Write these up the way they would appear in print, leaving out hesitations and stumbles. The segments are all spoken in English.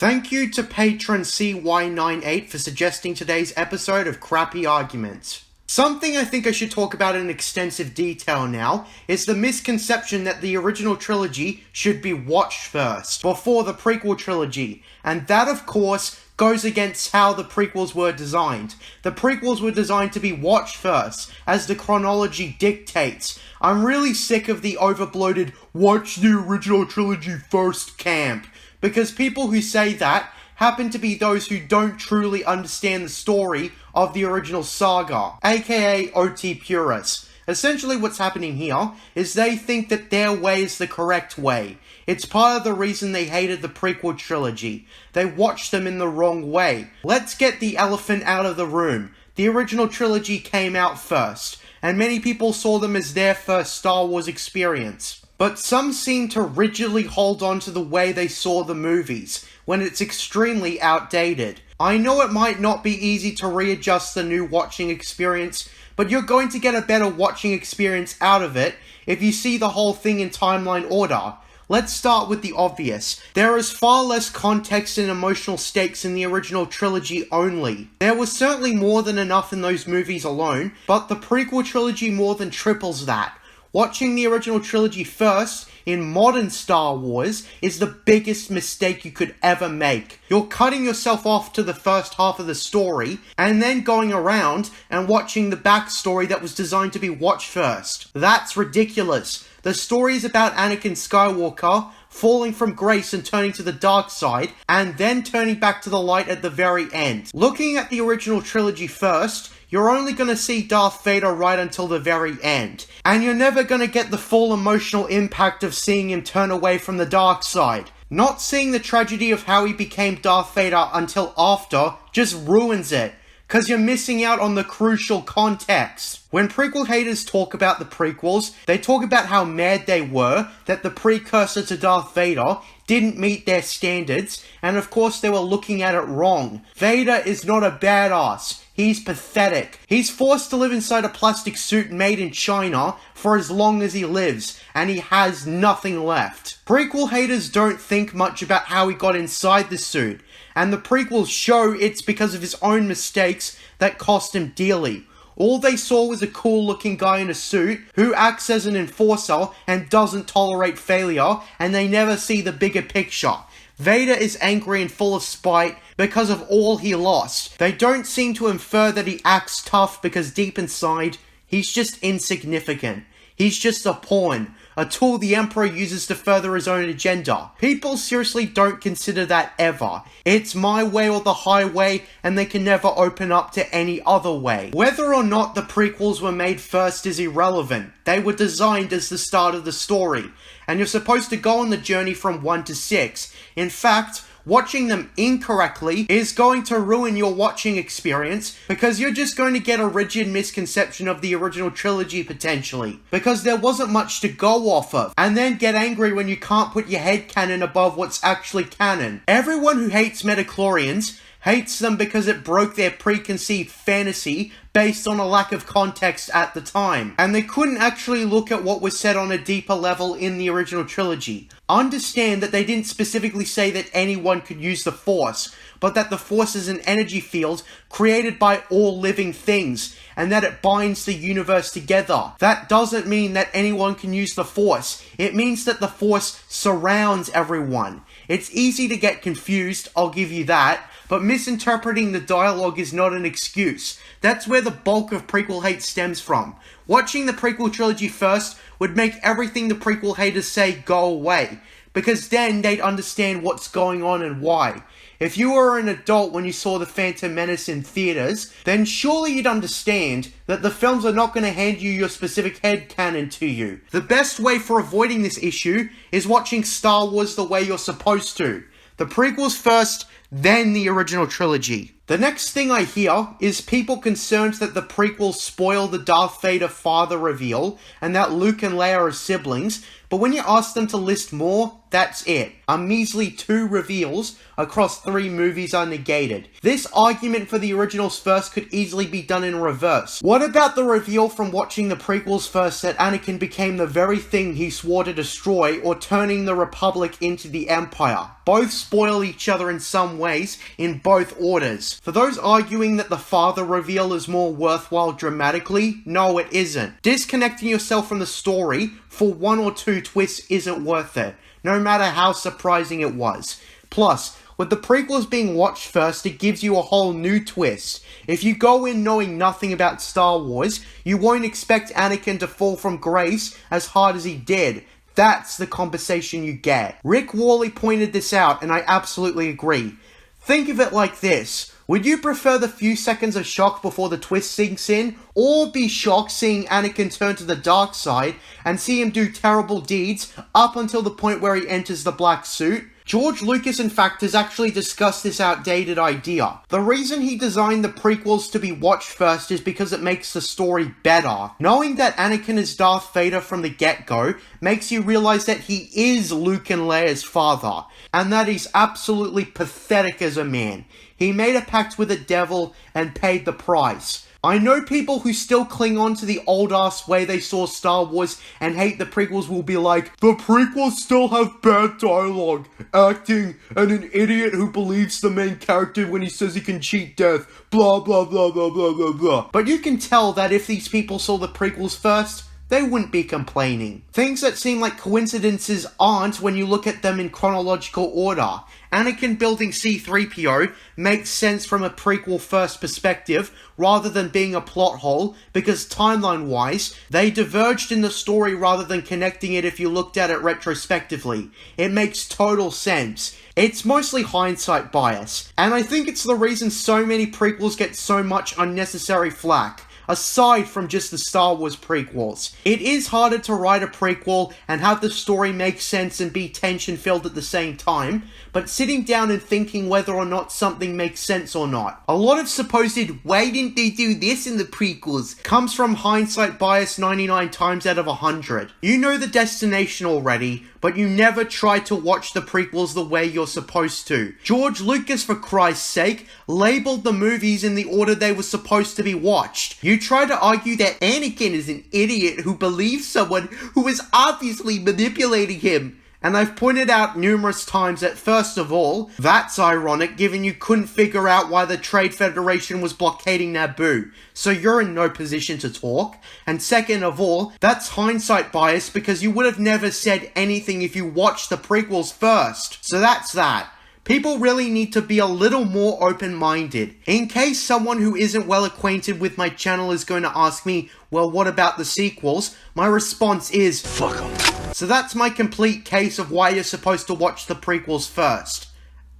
Thank you to patron CY98 for suggesting today's episode of Crappy Arguments. Something I think I should talk about in extensive detail now is the misconception that the original trilogy should be watched first, before the prequel trilogy, and that of course goes against how the prequels were designed. The prequels were designed to be watched first, as the chronology dictates. I'm really sick of the overbloated watch the original trilogy first camp, because people who say that happen to be those who don't truly understand the story of the original saga, aka OT purists. Essentially what's happening here is they think that their way is the correct way. It's part of the reason they hated the prequel trilogy. They watched them in the wrong way. Let's get the elephant out of the room. The original trilogy came out first, and many people saw them as their first Star Wars experience. But some seem to rigidly hold on to the way they saw the movies, when it's extremely outdated. I know it might not be easy to readjust the new watching experience, but you're going to get a better watching experience out of it if you see the whole thing in timeline order. Let's start with the obvious. There is far less context and emotional stakes in the original trilogy only. There was certainly more than enough in those movies alone, but the prequel trilogy more than triples that. Watching the original trilogy first, in modern Star Wars, is the biggest mistake you could ever make. You're cutting yourself off to the first half of the story, and then going around and watching the backstory that was designed to be watched first. That's ridiculous. The story is about Anakin Skywalker falling from grace and turning to the dark side, and then turning back to the light at the very end. Looking at the original trilogy first, you're only going to see Darth Vader right until the very end. And you're never going to get the full emotional impact of seeing him turn away from the dark side. Not seeing the tragedy of how he became Darth Vader until after just ruins it, because you're missing out on the crucial context. When prequel haters talk about the prequels, they talk about how mad they were that the precursor to Darth Vader didn't meet their standards, and of course they were looking at it wrong. Vader is not a badass. He's pathetic. He's forced to live inside a plastic suit made in China for as long as he lives, and he has nothing left. Prequel haters don't think much about how he got inside the suit, and the prequels show it's because of his own mistakes that cost him dearly. All they saw was a cool looking guy in a suit who acts as an enforcer and doesn't tolerate failure, and they never see the bigger picture. Vader is angry and full of spite because of all he lost. They don't seem to infer that he acts tough because deep inside, he's just insignificant. He's just a pawn, a tool the Emperor uses to further his own agenda. People seriously don't consider that ever. It's my way or the highway, and they can never open up to any other way. Whether or not the prequels were made first is irrelevant. They were designed as the start of the story, and you're supposed to go on the journey from 1 to 6. In fact, watching them incorrectly is going to ruin your watching experience, because you're just going to get a rigid misconception of the original trilogy potentially, because there wasn't much to go off of, and then get angry when you can't put your headcanon above what's actually canon. Everyone who hates midichlorians hates them because it broke their preconceived fantasy based on a lack of context at the time, and they couldn't actually look at what was said on a deeper level in the original trilogy. Understand that they didn't specifically say that anyone could use the Force, but that the Force is an energy field created by all living things, and that it binds the universe together. That doesn't mean that anyone can use the Force. It means that the Force surrounds everyone. It's easy to get confused, I'll give you that, but misinterpreting the dialogue is not an excuse. That's where the bulk of prequel hate stems from. Watching the prequel trilogy first would make everything the prequel haters say go away, because then they'd understand what's going on and why. If you were an adult when you saw The Phantom Menace in theaters, then surely you'd understand that the films are not going to hand you your specific headcanon to you. The best way for avoiding this issue is watching Star Wars the way you're supposed to. The prequels first, then the original trilogy. The next thing I hear is people concerned that the prequels spoil the Darth Vader father reveal and that Luke and Leia are siblings, but when you ask them to list more, that's it. A measly 2 reveals across 3 movies are negated. This argument for the originals first could easily be done in reverse. What about the reveal from watching the prequels first that Anakin became the very thing he swore to destroy, or turning the Republic into the Empire? Both spoil each other in some ways, in both orders. For those arguing that the father reveal is more worthwhile dramatically, no it isn't. Disconnecting yourself from the story for 1 or 2 twists isn't worth it, no matter how surprising it was. Plus, with the prequels being watched first, it gives you a whole new twist. If you go in knowing nothing about Star Wars, you won't expect Anakin to fall from grace as hard as he did. That's the compensation you get. Rick Worley pointed this out, and I absolutely agree. Think of it like this. Would you prefer the few seconds of shock before the twist sinks in, or be shocked seeing Anakin turn to the dark side and see him do terrible deeds up until the point where he enters the black suit? George Lucas, in fact, has actually discussed this outdated idea. The reason he designed the prequels to be watched first is because it makes the story better. Knowing that Anakin is Darth Vader from the get-go makes you realize that he is Luke and Leia's father, and that he's absolutely pathetic as a man. He made a pact with the devil and paid the price. I know people who still cling on to the old-ass way they saw Star Wars and hate the prequels will be like, the prequels still have bad dialogue, acting, and an idiot who believes the main character when he says he can cheat death, blah blah blah blah blah blah blah. But you can tell that if these people saw the prequels first, they wouldn't be complaining. Things that seem like coincidences aren't when you look at them in chronological order. Anakin building C-3PO makes sense from a prequel first perspective rather than being a plot hole, because timeline-wise, they diverged in the story rather than connecting it if you looked at it retrospectively. It makes total sense. It's mostly hindsight bias, and I think it's the reason so many prequels get so much unnecessary flack. Aside from just the Star Wars prequels. It is harder to write a prequel and have the story make sense and be tension-filled at the same time, but sitting down and thinking whether or not something makes sense or not. A lot of supposed, why didn't they do this in the prequels, comes from hindsight bias 99 times out of 100. You know the destination already, but you never try to watch the prequels the way you're supposed to. George Lucas, for Christ's sake, labeled the movies in the order they were supposed to be watched. You try to argue that Anakin is an idiot who believes someone who is obviously manipulating him. And I've pointed out numerous times that, first of all, that's ironic given you couldn't figure out why the Trade Federation was blockading Naboo, so you're in no position to talk. And second of all, that's hindsight bias because you would have never said anything if you watched the prequels first. So that's that. People really need to be a little more open-minded. In case someone who isn't well acquainted with my channel is going to ask me, well, what about the sequels? My response is, fuck them. So that's my complete case of why you're supposed to watch the prequels first.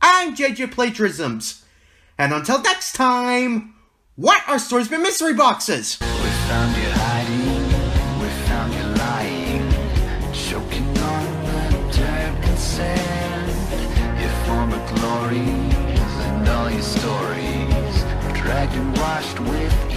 I'm JJ Plagiarisms. And until next time, what are stories but mystery boxes? We found you hiding, we found you lying, choking on the dirt and sand. Your former glories and all your stories, dragged and washed with